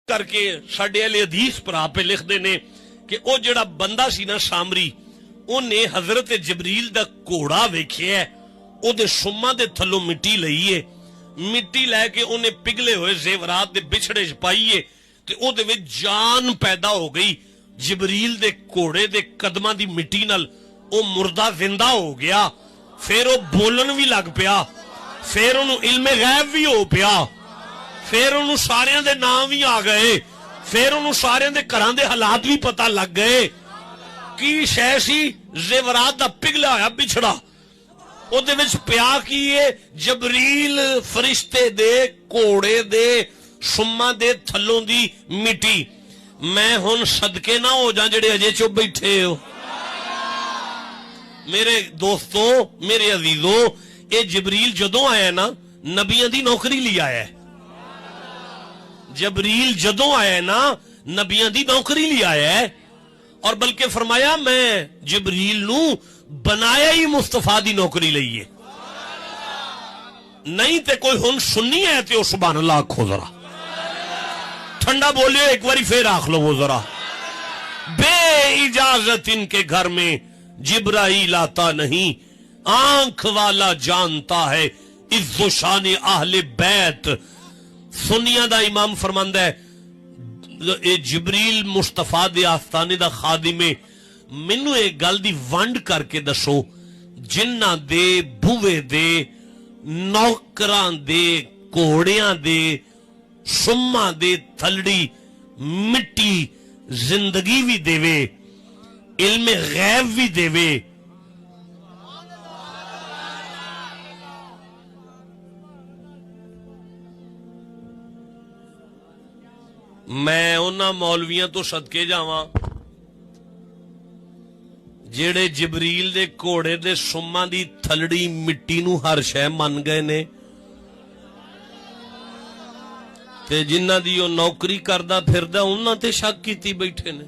करके साडे अहले हदीस भरा पे लिखते ने कि वो जिहड़ा बंदा सी ना सामरी उन्हें हजरत जबरील दा घोड़ा वेखिया, ओदे सुम्मा दे थल्लों मिट्टी लईए, मिट्टी लैके उन्हें पिघले हुए जेवरात दे बिछड़े च पाईए ते ओदे विच जान पैदा हो गई। जबरील दे घोड़े दे कदमां दी मिट्टी नाल ओ मुर्दा जिंदा हो गया। फिर वो बोलन भी लग पिया, फिर उन्होंने इल्मे गैब भी हो पिया, फिर उन्होंने सारियां दे नाम भी आ गए, फिर उन्होंने सारियां दे घरां दे हालात भी पता लग गए। की शै सी? जेवरात दा पिघला होया बिछड़ा, ओदे विच पिया की है? जबरील फरिश्ते दे घोड़े दे सुम्मा दे थल्लों दी मिट्टी। मैं हुण सदके ना हो जा जेड़े अजे चुप बैठे हो। मेरे दोस्तों, मेरे अजीजों, ये जबरील जदों आया ना नबियां दी नौकरी ली आया है। जबरील जदों आया ना नबियां दी नौकरी ली आया है, और बल्कि फरमाया मैं जबरील नू बनाया ही मुस्तफा दी नौकरी लई है। नहीं ते कोई हुण सुन्नी है ते सुभान अल्लाह आखो जरा, ठंडा बोलियो एक बारी फिर आख लो वो जरा। बे इजाजत इनके घर में जिब्राइल आता नहीं, आंख वाला जानता है इज्जो शान आहले बैत। सुनिया दा इमाम फरमांदा है ए जिब्रील मुस्तफा दे आस्ताने दा खादिमे, मैनू एक गल दी वंड करके दसो, जिन्ना दे बुवे दे नौकरां दे घोड़ियां दे सुम्मा दे थलड़ी मिट्टी जिंदगी भी देवे, इल्मे गैब भी देवे। मैं उन्हां मौलवियां तो सदके जावां जेड़े जबरील दे घोड़े दे सुम्मा दी थलड़ी मिट्टी नू हर शै मन गए ने, ते जिन्हां दी ओ नौकरी करदा फिरदा उन्हां ते शक कीती बैठे ने।